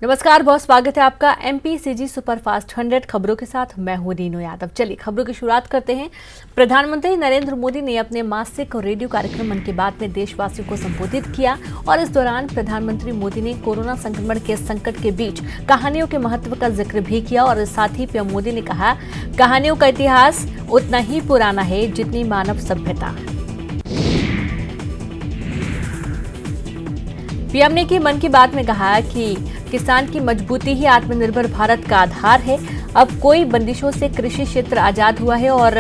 नमस्कार, बहुत स्वागत है आपका एमपीसीजी सुपरफास्ट 100 खबरों के साथ। मैं हूं रीनू यादव। चलिए खबरों की शुरुआत करते हैं। प्रधानमंत्री नरेंद्र मोदी ने अपने मासिक रेडियो कार्यक्रम मन की बात में देशवासियों को संबोधित किया और इस दौरान प्रधानमंत्री मोदी ने कोरोना संक्रमण के संकट के बीच कहानियों के महत्व का जिक्र भी किया और साथ ही पीएम मोदी ने कहा, कहानियों का इतिहास उतना ही पुराना है जितनी मानव सभ्यता। पीएम ने की मन की बात में कहा कि किसान की मजबूती ही आत्मनिर्भर भारत का आधार है। अब कोई बंदिशों से कृषि क्षेत्र आजाद हुआ है और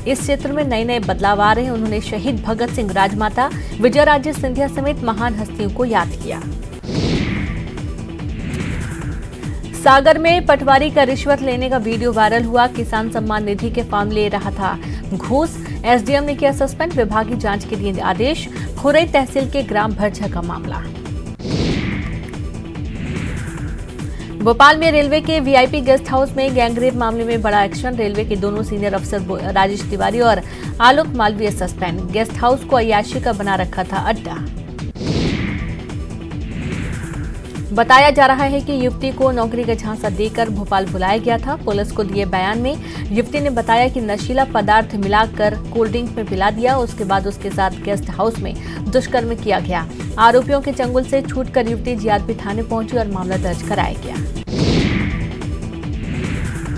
इस क्षेत्र में नए नए बदलाव आ रहे हैं। उन्होंने शहीद भगत सिंह, राजमाता विजयाराजे सिंधिया समेत महान हस्तियों को याद किया। सागर में पटवारी का रिश्वत लेने का वीडियो वायरल हुआ। किसान सम्मान निधि के फॉर्म ले रहा था घूस। एसडीएम ने किया सस्पेंड, विभागीय जांच के दिए आदेश। खुरई तहसील के ग्राम भरझा का मामला। भोपाल में रेलवे के वीआईपी गेस्ट हाउस में गैंगरेप मामले में बड़ा एक्शन। रेलवे के दोनों सीनियर अफसर राजेश तिवारी और आलोक मालवीय सस्पेंड। गेस्ट हाउस को अय्याशी का बना रखा था अड्डा। बताया जा रहा है कि युवती को नौकरी का झांसा देकर भोपाल बुलाया गया था। पुलिस को दिए बयान में युवती ने बताया कि नशीला पदार्थ मिलाकर कोल्ड ड्रिंक में पिला दिया। उसके बाद उसके साथ गेस्ट हाउस में दुष्कर्म किया गया। आरोपियों के चंगुल से छूटकर युवती जीआरपी थाने पहुंची और मामला दर्ज कराया गया।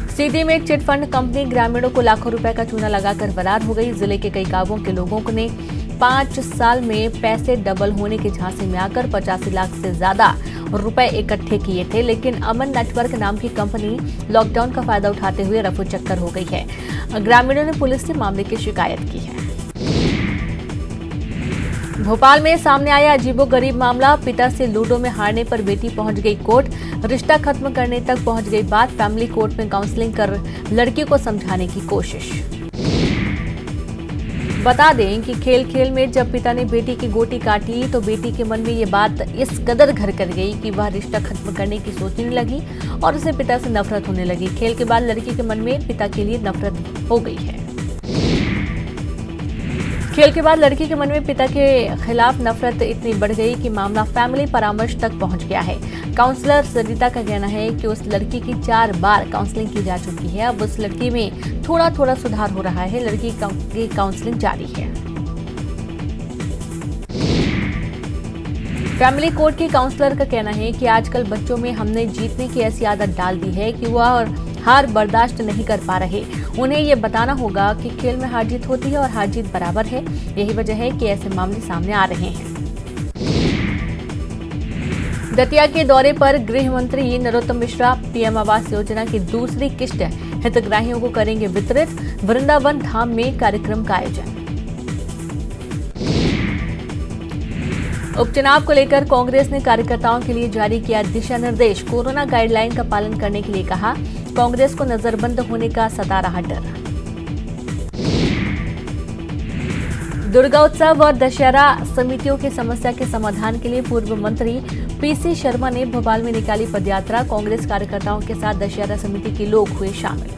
सीधी में चिटफंड कंपनी ग्रामीणों को लाखों रुपए का चूना लगाकर फरार हो गई। जिले के कई गांवों के लोगों ने 5 साल में पैसे डबल होने के झांसे में आकर 85 लाख से ज्यादा रुपए इकट्ठे किए थे, लेकिन अमन नेटवर्क नाम की कंपनी लॉकडाउन का फायदा उठाते हुए रफू चक्कर हो गई है। ग्रामीणों ने पुलिस से मामले की शिकायत की है। भोपाल में सामने आया अजीबोगरीब मामला। पिता से लूडो में हारने पर बेटी पहुंच गई कोर्ट। रिश्ता खत्म करने तक पहुंच गई बात। फैमिली कोर्ट में काउंसलिंग कर लड़की को समझाने की कोशिश। बता दें कि खेल खेल में जब पिता ने बेटी की गोटी काटी तो बेटी के मन में ये बात इस कदर घर कर गई कि वह रिश्ता खत्म करने की सोचने लगी और उसे पिता से नफरत होने लगी। खेल के बाद लड़की के मन में पिता के लिए नफरत हो गई है। खेल के बाद लड़की के मन में पिता के खिलाफ नफरत इतनी बढ़ गई कि मामला फैमिली परामर्श तक पहुंच गया है। काउंसलर सरिता का कहना है कि उस लड़की की 4 बार काउंसलिंग की जा चुकी है। अब उस लड़की में थोड़ा थोड़ा सुधार हो रहा है। लड़की की काउंसलिंग जारी है। फैमिली कोर्ट की काउंसलर का कहना है कि आजकल बच्चों में हमने जीतने की ऐसी आदत डाल दी है कि वह हार बर्दाश्त नहीं कर पा रहे। उन्हें ये बताना होगा कि खेल में हार जीत होती है और हार जीत बराबर है। यही वजह है कि ऐसे मामले सामने आ रहे हैं। दतिया के दौरे पर गृह मंत्री नरोत्तम मिश्रा पीएम आवास योजना की दूसरी किस्त हितग्राहियों को करेंगे वितरित। वृंदावन धाम में कार्यक्रम का आयोजन। उपचुनाव को लेकर कांग्रेस ने कार्यकर्ताओं के लिए जारी किया दिशा निर्देश। कोरोना गाइडलाइन का पालन करने के लिए कहा। कांग्रेस को नजरबंद होने का सता रहा डर। दुर्गा उत्सव और दशहरा समितियों की समस्या के समाधान के लिए पूर्व मंत्री पीसी शर्मा ने भोपाल में निकाली पदयात्रा। कांग्रेस कार्यकर्ताओं के साथ दशहरा समिति के लोग हुए शामिल।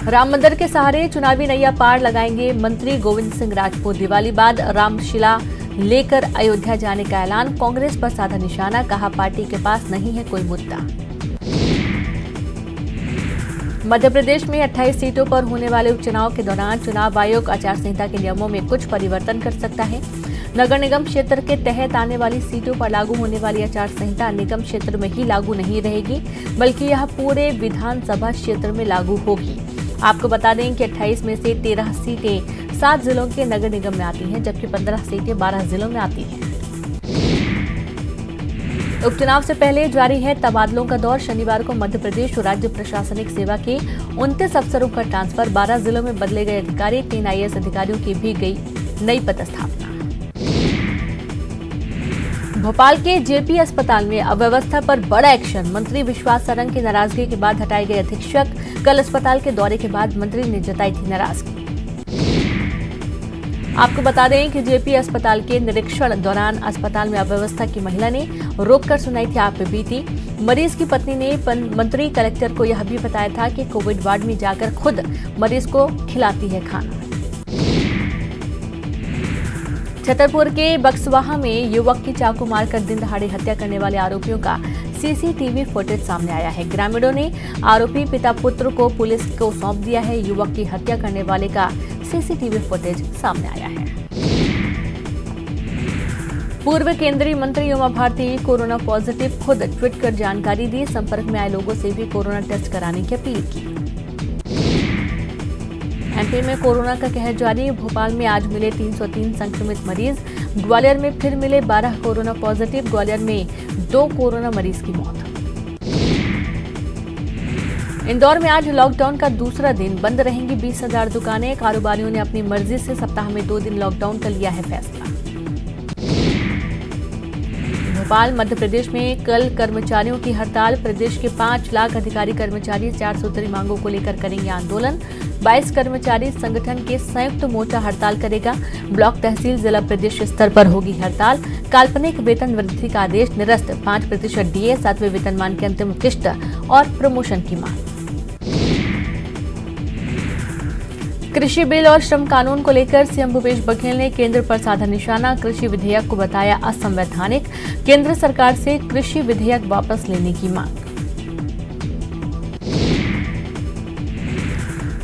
राम मंदिर के सहारे चुनावी नैया पार लगाएंगे मंत्री गोविंद सिंह राजपूत। दिवाली बाद रामशिला लेकर अयोध्या जाने का ऐलान। कांग्रेस पर साधा निशाना, कहा पार्टी के पास नहीं है कोई मुद्दा। मध्य प्रदेश में 28 सीटों पर होने वाले उपचुनाव के दौरान चुनाव आयोग आचार संहिता के नियमों में कुछ परिवर्तन कर सकता है। नगर निगम क्षेत्र के तहत आने वाली सीटों पर लागू होने वाली आचार संहिता निगम क्षेत्र में ही लागू नहीं रहेगी, बल्कि यह पूरे विधानसभा क्षेत्र में लागू होगी। आपको बता दें कि 28 में से 13 सीटें 7 जिलों के नगर निगम में आती हैं, जबकि 15 सीटें 12 जिलों में आती हैं। उपचुनाव से पहले जारी है तबादलों का दौर। शनिवार को मध्य प्रदेश राज्य प्रशासनिक सेवा के 29 अफसरों का ट्रांसफर। 12 जिलों में बदले गए अधिकारी। 3 आईएएस अधिकारियों की भी गई नई पदस्थापना। भोपाल के जेपी अस्पताल में अव्यवस्था पर बड़ा एक्शन। मंत्री विश्वास सारंग की नाराजगी के बाद हटाए गए अधीक्षक। कल अस्पताल के दौरे के बाद मंत्री ने जताई थी नाराजगी। आपको बता दें कि जेपी अस्पताल के निरीक्षण दौरान अस्पताल में अव्यवस्था की महिला ने रोककर सुनाई थी आप बीती। मरीज की पत्नी ने मंत्री कलेक्टर को यह भी बताया था कि कोविड वार्ड में जाकर खुद मरीज को खिलाती है खाना। छतरपुर के बक्सवाहा में युवक की चाकू मारकर दिन दहाड़े हत्या करने वाले आरोपियों का सीसीटीवी फुटेज सामने आया है। ग्रामीणों ने आरोपी पिता पुत्र को पुलिस को सौंप दिया है। युवक की हत्या करने वाले का सीसीटीवी फुटेज सामने आया है। पूर्व केंद्रीय मंत्री उमा भारती कोरोना पॉजिटिव, खुद ट्वीट कर जानकारी दी। संपर्क में आए लोगों से भी कोरोना टेस्ट कराने की अपील की। एमपी में कोरोना का कहर जारी। भोपाल में आज मिले 303 संक्रमित मरीज। ग्वालियर में फिर मिले 12 कोरोना पॉजिटिव। ग्वालियर में 2 कोरोना मरीज की मौत। इंदौर में आज लॉकडाउन का दूसरा दिन, बंद रहेंगी 20,000 दुकानें। कारोबारियों ने अपनी मर्जी से सप्ताह में 2 दिन लॉकडाउन का लिया है फैसला। भोपाल मध्य प्रदेश में कल कर्मचारियों की हड़ताल। प्रदेश के 5 लाख अधिकारी कर्मचारी 4 सूत्री मांगों को लेकर करेंगे आंदोलन। 22 कर्मचारी संगठन के संयुक्त मोर्चा हड़ताल करेगा। ब्लॉक, तहसील, जिला, प्रदेश स्तर पर होगी हड़ताल। काल्पनिक वेतन वृद्धि का आदेश निरस्त। 5% डीए, 7वें वेतनमान की अंतिम किस्त और प्रमोशन की मांग। कृषि बिल और श्रम कानून को लेकर सीएम भूपेश बघेल ने केंद्र पर साधा निशाना। कृषि विधेयक को बताया असंवैधानिक। केंद्र सरकार से कृषि विधेयक वापस लेने की मांग।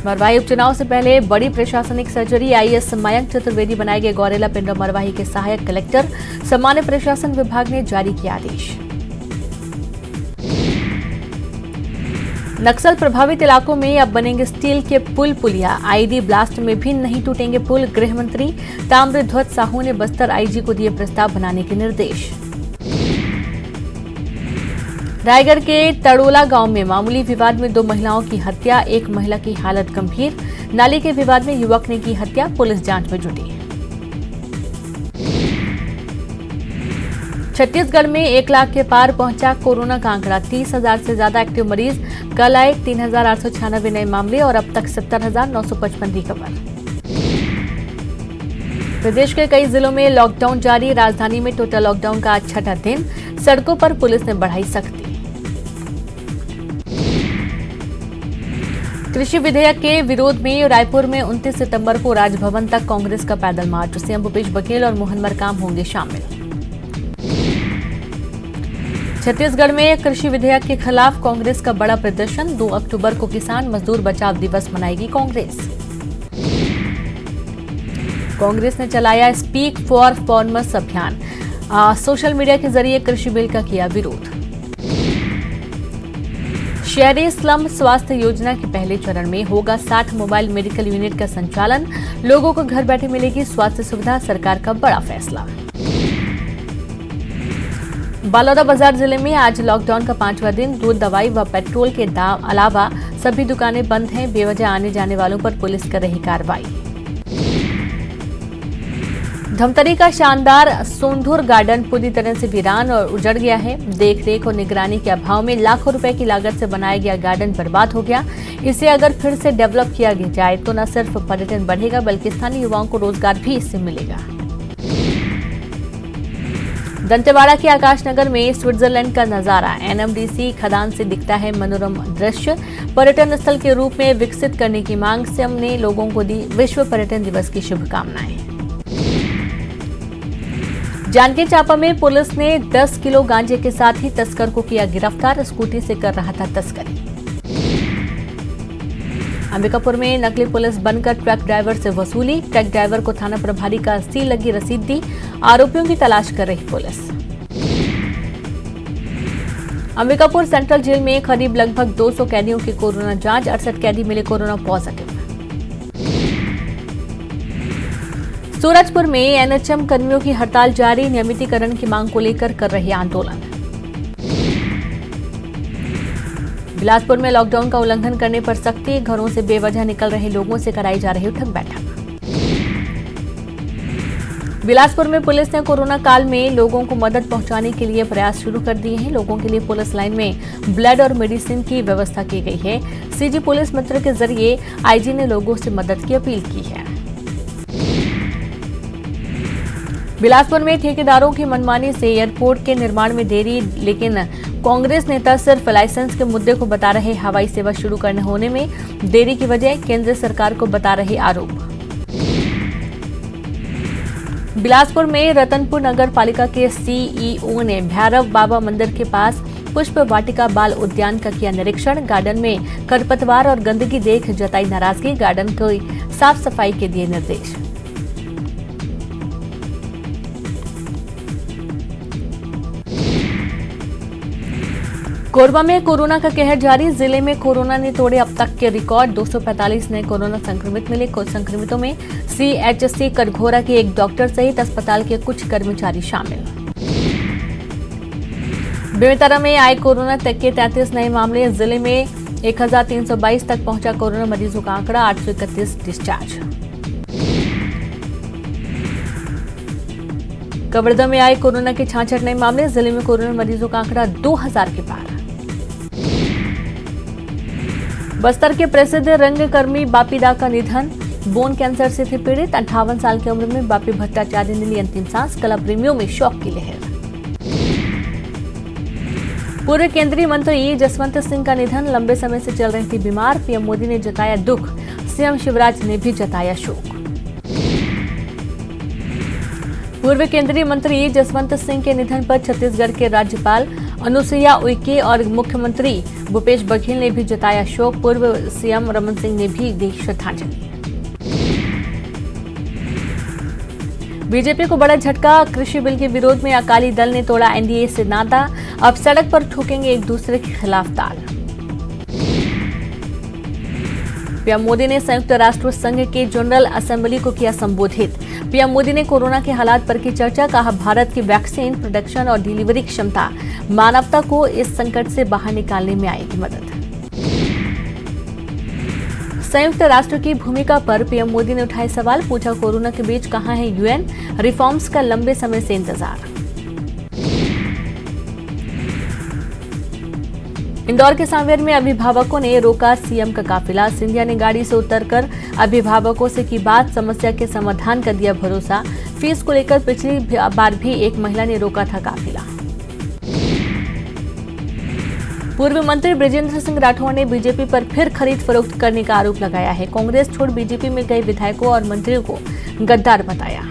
मरवाही उपचुनाव से पहले बड़ी प्रशासनिक सर्जरी। आईएएस मयंक चतुर्वेदी बनाए गए गौरेला पिंडा मरवाही के सहायक कलेक्टर। सामान्य प्रशासन विभाग ने जारी किया आदेश। नक्सल प्रभावित इलाकों में अब बनेंगे स्टील के पुल पुलिया। आईडी ब्लास्ट में भी नहीं टूटेंगे पुल। गृह मंत्री ताम्रध्वज साहू ने बस्तर आईजी को दिए प्रस्ताव बनाने के निर्देश। रायगढ़ के तड़ोला गांव में मामूली विवाद में 2 महिलाओं की हत्या। एक महिला की हालत गंभीर। नाली के विवाद में युवक ने की हत्या। पुलिस जांच में जुटी। छत्तीसगढ़ में 1 लाख के पार पहुंचा कोरोना का आंकड़ा। 30,000 से ज्यादा एक्टिव मरीज। कल आए 3,896 नए मामले और अब तक 70,955 रिकवर। प्रदेश के कई जिलों में लॉकडाउन जारी। राजधानी में टोटल लॉकडाउन का आज 6वां दिन। सड़कों पर पुलिस ने बढ़ाई सख्ती। कृषि विधेयक के विरोध में रायपुर में 29 सितंबर को राजभवन तक कांग्रेस का पैदल मार्च। सीएम भूपेश बघेल और मोहन मरकाम होंगे शामिल। छत्तीसगढ़ में कृषि विधेयक के खिलाफ कांग्रेस का बड़ा प्रदर्शन। 2 अक्टूबर को किसान मजदूर बचाव दिवस मनाएगी कांग्रेस। कांग्रेस ने चलाया स्पीक फॉर फार्मर्स अभियान। सोशल मीडिया के जरिए कृषि बिल का किया विरोध। शहरी स्लम स्वास्थ्य योजना के पहले चरण में होगा 60 मोबाइल मेडिकल यूनिट का संचालन। लोगों को घर बैठे मिलेगी स्वास्थ्य सुविधा। सरकार का बड़ा फैसला। बलौदाबाजार जिले में आज लॉकडाउन का 5वां दिन। दूध, दवाई व पेट्रोल के दाम अलावा सभी दुकानें बंद हैं। बेवजह आने जाने वालों पर पुलिस कर रही कार्रवाई। धमतरी का शानदार सोंधुर गार्डन पूरी तरह से वीरान और उजड़ गया है। देखरेख और निगरानी के अभाव में लाखों रुपए की लागत से बनाया गया गार्डन बर्बाद हो गया। इसे अगर फिर से डेवलप किया जाए तो न सिर्फ पर्यटन बढ़ेगा बल्कि स्थानीय युवाओं को रोजगार भी इससे मिलेगा। दंतेवाड़ा के आकाशनगर में स्विट्जरलैंड का नजारा। एनएमडीसी खदान से दिखता है मनोरम दृश्य। पर्यटन स्थल के रूप में विकसित करने की मांग। सीएम ने लोगों को दी विश्व पर्यटन दिवस की शुभकामनाएं। जांजगीर चांपा में पुलिस ने 10 किलो गांजे के साथ ही तस्कर को किया गिरफ्तार। स्कूटी से कर रहा था तस्करी। अंबिकापुर में नकली पुलिस बनकर ट्रक ड्राइवर से वसूली। ट्रक ड्राइवर को थाना प्रभारी का सील लगी रसीद दी। आरोपियों की तलाश कर रही पुलिस। अंबिकापुर सेंट्रल जेल में करीब लगभग 200 कैदियों की कोरोना जांच। 68 कैदी मिले कोरोना पॉजिटिव। सूरजपुर में एनएचएम कर्मियों की हड़ताल जारी। नियमितीकरण की मांग को लेकर कर रहे आंदोलन। बिलासपुर में लॉकडाउन का उल्लंघन करने पर सख्ती। घरों से बेवजह निकल रहे लोगों से कराई जा रही उठक बैठक। बिलासपुर में पुलिस ने कोरोना काल में लोगों को मदद पहुंचाने के लिए प्रयास शुरू कर दिए हैं। लोगों के लिए पुलिस लाइन में ब्लड और मेडिसिन की व्यवस्था की गई है। सीजी पुलिस मित्र के जरिए आईजी ने लोगों से मदद की अपील की है। बिलासपुर में ठेकेदारों की मनमानी से एयरपोर्ट के निर्माण में देरी। लेकिन कांग्रेस नेता सिर्फ लाइसेंस के मुद्दे को बता रहे। हवाई सेवा शुरू करने होने में देरी की वजह केंद्र सरकार को बता रहे आरोप। बिलासपुर में रतनपुर नगर पालिका के सीईओ ने भैरव बाबा मंदिर के पास पुष्प वाटिका बाल उद्यान का किया निरीक्षण। गार्डन में खरपतवार और गंदगी देख जताई नाराजगी। गार्डन की साफ सफाई के दिए निर्देश। कोरबा में कोरोना का कहर जारी। जिले में कोरोना ने तोड़े अब तक के रिकॉर्ड। 245 नए कोरोना संक्रमित मिले। कुल संक्रमितों में सीएचसी कटघोरा के एक डॉक्टर सहित अस्पताल के कुछ कर्मचारी शामिल। बेमेतरा में आए कोरोना तक के 33 नए मामले। जिले में 1322 तक पहुंचा कोरोना मरीजों का आंकड़ा। 831 डिस्चार्ज। कवर्धा में आए कोरोना के 66 नए मामले। जिले में कोरोना मरीजों का आंकड़ा 2000 के पार। बस्तर के प्रसिद्ध रंगकर्मी बापी दा का निधन। बोन कैंसर से थे पीड़ित। 58 साल की उम्र में बापी भट्टाचार्य ने ली अंतिम सांस। कला प्रेमियों में शोक की लहर। पूर्व केंद्रीय मंत्री जसवंत सिंह का निधन। लंबे समय से चल रही थी बीमार। पीएम मोदी ने जताया दुख। सीएम शिवराज ने भी जताया शोक। पूर्व केंद्रीय मंत्री जसवंत सिंह के निधन पर छत्तीसगढ़ के राज्यपाल अनुसुईया उइके और मुख्यमंत्री भूपेश बघेल ने भी जताया शोक। पूर्व सीएम रमन सिंह ने भी दी श्रद्धांजलि। बीजेपी को बड़ा झटका। कृषि बिल के विरोध में अकाली दल ने तोड़ा एनडीए से नाता। अब सड़क पर ठोकेंगे एक दूसरे के खिलाफ ताल। पीएम मोदी ने संयुक्त राष्ट्र संघ के जनरल असेंबली को किया संबोधित। पीएम मोदी ने कोरोना के हालात पर की चर्चा। कहा भारत की वैक्सीन प्रोडक्शन और डिलीवरी क्षमता मानवता को इस संकट से बाहर निकालने में आएगी मदद। संयुक्त राष्ट्र की भूमिका पर पीएम मोदी ने उठाए सवाल। पूछा कोरोना के बीच कहां है यूएन। रिफॉर्म्स का लंबे समय से इंतजार। इंदौर के सांवेर में अभिभावकों ने रोका सीएम का काफिला। सिंधिया ने गाड़ी से उतरकर अभिभावकों से की बात। समस्या के समाधान का दिया भरोसा। फीस को लेकर पिछली बार भी एक महिला ने रोका था काफिला। पूर्व मंत्री बृजेंद्र सिंह राठौर ने बीजेपी पर फिर खरीद फरोख्त करने का आरोप लगाया है। कांग्रेस छोड़ बीजेपी में गए विधायकों और मंत्रियों को गद्दार बताया।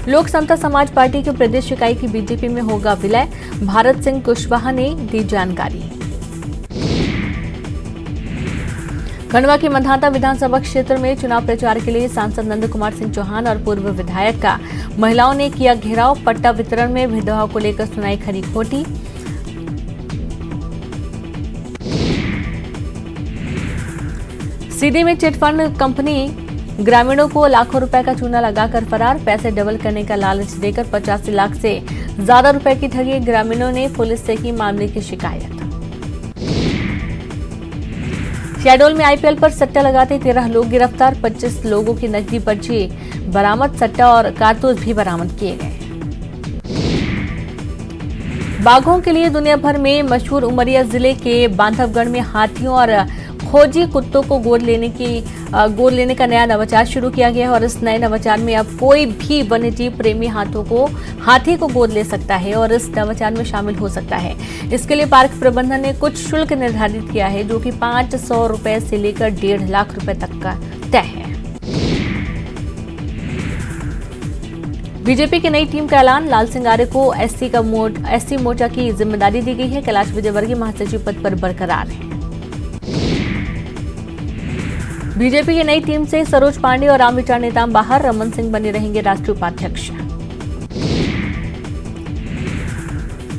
लोक समता समाज पार्टी के प्रदेश इकाई की बीजेपी में होगा विलय। भारत सिंह कुशवाहा ने दी जानकारी। खंडवा के मंधाता विधानसभा क्षेत्र में चुनाव प्रचार के लिए सांसद नंद कुमार सिंह चौहान और पूर्व विधायक का महिलाओं ने किया घेराव। पट्टा वितरण में भेदभाव को लेकर सुनाई खरी खोटी। सीधी में चिटफंड कंपनी ग्रामीणों को लाखों रुपए का चूना लगाकर फरार। पैसे डबल करने का लालच देकर 85 लाख से ज्यादा रुपए की ठगी। ग्रामीणों ने पुलिस से की मामले की शिकायत। शहडोल में आईपीएल पर सट्टा लगाते 13 लोग गिरफ्तार। 25 लोगों की नकदी पर्ची बरामद। सट्टा और कारतूस भी बरामद किए गए। बाघों के लिए दुनिया भर में मशहूर उमरिया जिले के बांधवगढ़ में हाथियों और खोजी कुत्तों को गोद लेने का नया नवाचार शुरू किया गया है। और इस नए नवाचार में अब कोई भी वन्यजीव प्रेमी हाथी को गोद ले सकता है और इस नवाचार में शामिल हो सकता है। इसके लिए पार्क प्रबंधन ने कुछ शुल्क निर्धारित किया है जो कि 500 रुपए से लेकर 1.5 लाख रुपए तक का तय है। बीजेपी की नई टीम का ऐलान। लाल सिंह आर्य को एससी मोर्चा की जिम्मेदारी दी गई है। कैलाश विजयवर्गीय महासचिव पद पर बरकरार है। बीजेपी की नई टीम से सरोज पांडे और रामविचार नेताम बाहर। रमन सिंह बने रहेंगे राष्ट्रीय उपाध्यक्ष।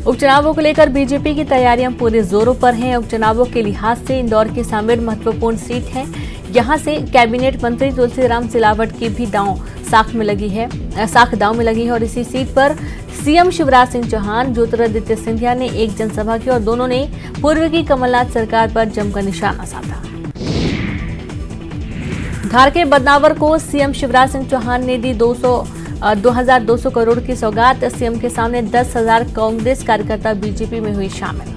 उपचुनावों को लेकर बीजेपी की तैयारियां पूरे जोरों पर हैं। उपचुनावों के लिहाज से इंदौर की सांवेर महत्वपूर्ण सीट है। यहां से कैबिनेट मंत्री तुलसीराम सिलावट की भी साख दांव में लगी है और इसी सीट पर सीएम शिवराज सिंह चौहान, ज्योतिरादित्य सिंधिया ने एक जनसभा की और दोनों ने पूर्व की कमलनाथ सरकार पर जमकर निशाना साधा। धार के बदनावर को सीएम शिवराज सिंह चौहान ने दी 2200 करोड़ की सौगात। सीएम के सामने 10,000 कांग्रेस कार्यकर्ता बीजेपी में हुई शामिल।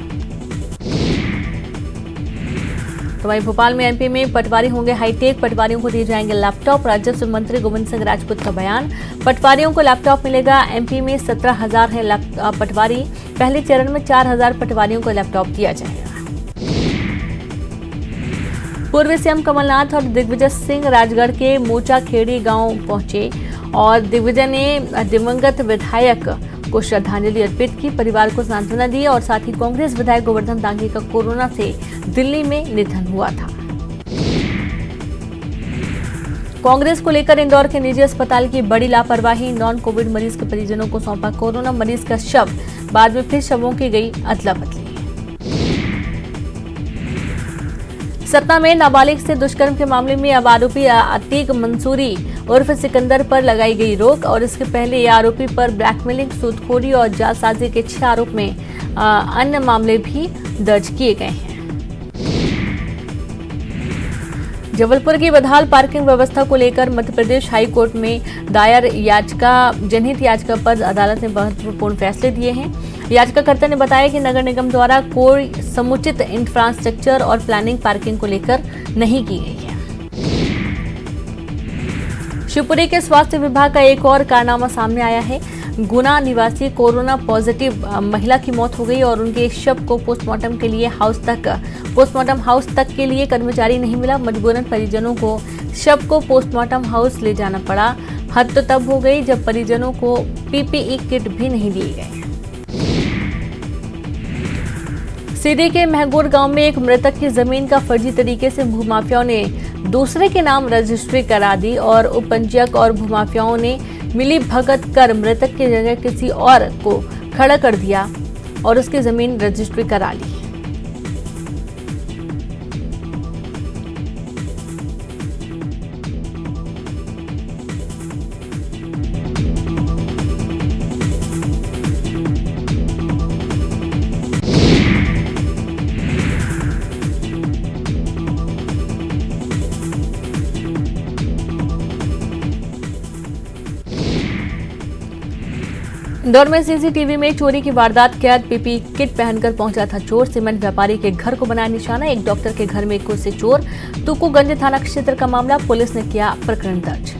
तो वहीं भोपाल में एमपी में पटवारी होंगे हाईटेक। पटवारियों को दिए जाएंगे लैपटॉप। राजस्व मंत्री गोविंद सिंह राजपूत का बयान। पटवारियों को लैपटॉप मिलेगा। एमपी में 17,000 है पटवारी। पहले चरण में 4,000 पटवारियों को लैपटॉप दिया जाएगा। पूर्व सीएम कमलनाथ और दिग्विजय सिंह राजगढ़ के मोचा खेड़ी गांव पहुंचे और दिग्विजय ने दिवंगत विधायक को श्रद्धांजलि अर्पित की, परिवार को सांत्वना दी और साथ ही कांग्रेस विधायक गोवर्धन डांगी का कोरोना से दिल्ली में निधन हुआ था। कांग्रेस को लेकर इंदौर के निजी अस्पताल की बड़ी लापरवाही, नॉन कोविड मरीज के परिजनों को सौंपा कोरोना मरीज का शव, बाद में फिर शवों की गई अदला बदली। सतना में नाबालिग से दुष्कर्म के मामले में अब आरोपी अतीक मंसूरी उर्फ सिकंदर पर लगाई गई रोक और इसके पहले ये आरोपी पर ब्लैकमेलिंग, सूदखोरी और जालसाजी के 6 आरोप में अन्य मामले भी दर्ज किए गए हैं। जबलपुर की बदहाल पार्किंग व्यवस्था को लेकर मध्य प्रदेश हाई कोर्ट में दायर जनहित याचिका पर अदालत ने महत्वपूर्ण फैसले दिए हैं। याचिकाकर्ता ने बताया कि नगर निगम द्वारा कोई समुचित इंफ्रास्ट्रक्चर और प्लानिंग पार्किंग को लेकर नहीं की गई है। शिवपुरी के स्वास्थ्य विभाग का एक और कारनामा सामने आया है। गुना निवासी कोरोना पॉजिटिव महिला की मौत हो गई और उनके शव को पोस्टमार्टम हाउस तक के लिए कर्मचारी नहीं मिला। मजबूरन परिजनों को शव को पोस्टमार्टम हाउस ले जाना पड़ा। हद तो तब हो गई जब परिजनों को पीपीई किट भी नहीं दिए गए। सीधी के महगूर गांव में एक मृतक की जमीन का फर्जी तरीके से भूमाफियाओं ने दूसरे के नाम रजिस्ट्री करा दी और उपपंजीयक और भूमाफियाओं ने मिली भगत कर मृतक की जगह किसी और को खड़ा कर दिया और उसकी जमीन रजिस्ट्री करा ली। इंदौर में सीसीटीवी में चोरी की वारदात कैद, पीपीई किट पहनकर पहुंचा था चोर। सीमेंट व्यापारी के घर को बनाया निशाना, एक डॉक्टर के घर में घुसे चोर। तुकुगंज थाना क्षेत्र का मामला, पुलिस ने किया प्रकरण दर्ज।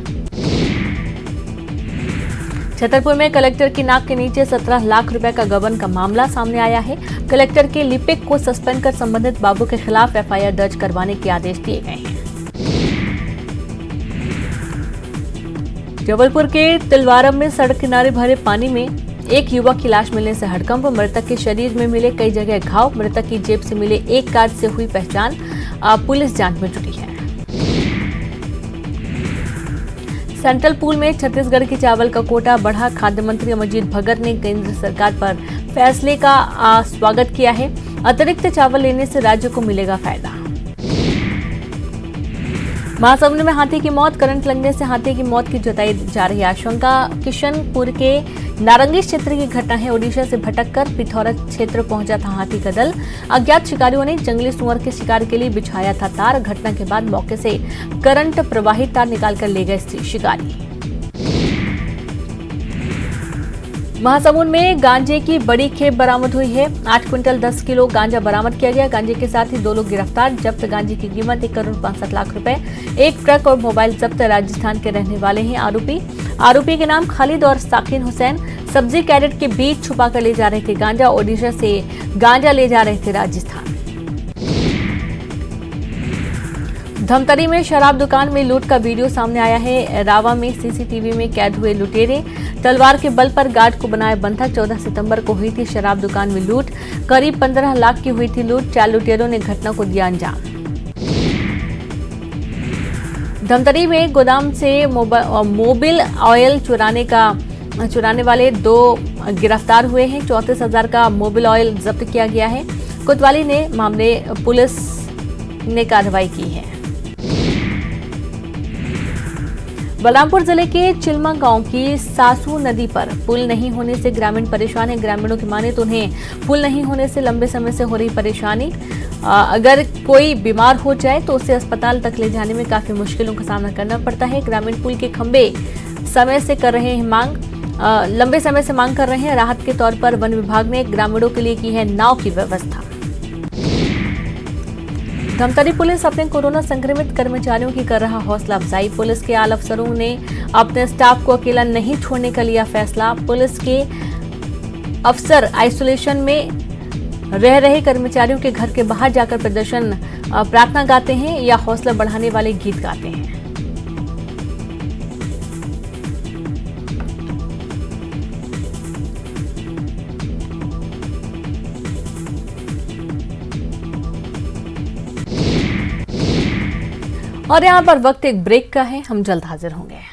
छतरपुर में कलेक्टर की नाक के नीचे 17 लाख रुपए का गबन का मामला सामने आया है। कलेक्टर के लिपिक को सस्पेंड कर संबंधित बाबू के खिलाफ एफआईआर दर्ज करवाने के आदेश दिए गए हैं। जबलपुर के तिलवारम में सड़क किनारे भरे पानी में एक युवक की लाश मिलने से हड़कंप। मृतक के शरीर में मिले कई जगह घाव। मृतक की जेब से मिले एक कार्ड से हुई पहचान। पुलिस जांच में जुटी है। सेंट्रल पूल में छत्तीसगढ़ की चावल का कोटा बढ़ा। खाद्य मंत्री अमरजीत भगत ने केंद्र सरकार पर फैसले का स्वागत किया है। अतिरिक्त चावल लेने से राज्य को मिलेगा फायदा। महासमुंद में हाथी की मौत, करंट लगने से हाथी की मौत की जताई जा रही आशंका। किशनपुर के नारंगी क्षेत्र की घटना है। ओडिशा से भटककर पिथौरा क्षेत्र पहुंचा था हाथी का दल। अज्ञात शिकारियों ने जंगली सुअर के शिकार के लिए बिछाया था तार। घटना के बाद मौके से करंट प्रवाहित तार निकालकर ले गए शिकारी। महासमुंद में गांजे की बड़ी खेप बरामद हुई है। 8 क्विंटल 10 किलो गांजा बरामद किया गया। गांजे के साथ ही 2 लोग गिरफ्तार। जब्त गांजे की कीमत 1 करोड़ 65 लाख रुपए। एक ट्रक और मोबाइल जब्त। राजस्थान के रहने वाले हैं आरोपी के नाम खालिद और साकिन हुसैन। सब्जी कैरेट के बीच छुपा कर ले जा रहे थे गांजा। ओडिशा से गांजा ले जा रहे थे राजस्थान। धमतरी में शराब दुकान में लूट का वीडियो सामने आया है। रावा में सीसीटीवी में कैद हुए लुटेरे। तलवार के बल पर गार्ड को बनाए बंधक। 14 सितंबर को हुई थी शराब दुकान में लूट। करीब 15 लाख की हुई थी लूट। 4 लुटेरों ने घटना को दिया अंजाम। धमतरी में गोदाम से मोबिल ऑयल चुराने वाले 2 गिरफ्तार हुए हैं। 34,000 का मोबिल ऑयल जब्त किया गया है। कोतवाली ने मामले पुलिस ने कार्रवाई की है। बलरामपुर जिले के चिलमा गांव की सासू नदी पर पुल नहीं होने से ग्रामीण परेशान है। ग्रामीणों की माने तो उन्हें पुल नहीं होने से लंबे समय से हो रही परेशानी। अगर कोई बीमार हो जाए तो उसे अस्पताल तक ले जाने में काफी मुश्किलों का सामना करना पड़ता है। ग्रामीण पुल के खंभे समय से कर रहे हैं मांग, लंबे समय से मांग कर रहे हैं। राहत के तौर पर वन विभाग ने ग्रामीणों के लिए की है नाव की व्यवस्था। धमतरी पुलिस अपने कोरोना संक्रमित कर्मचारियों की कर रहा हौसला अफजाई। पुलिस के आला अफसरों ने अपने स्टाफ को अकेला नहीं छोड़ने का लिया फैसला। पुलिस के अफसर आइसोलेशन में रह रहे कर्मचारियों के घर के बाहर जाकर प्रदर्शन प्रार्थना गाते हैं या हौसला बढ़ाने वाले गीत गाते हैं। और यहाँ पर वक्त एक ब्रेक का है, हम जल्द हाजिर होंगे।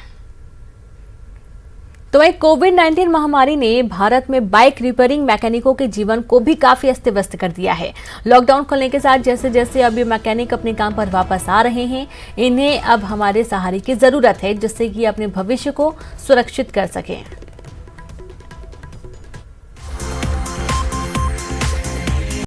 तो वही कोविड-19 महामारी ने भारत में बाइक रिपेयरिंग मैकेनिकों के जीवन को भी काफी अस्त व्यस्त कर दिया है। लॉकडाउन खुलने के साथ जैसे जैसे अब ये मैकेनिक अपने काम पर वापस आ रहे हैं, इन्हें अब हमारे सहारे की जरूरत है जिससे कि अपने भविष्य को सुरक्षित कर सकें।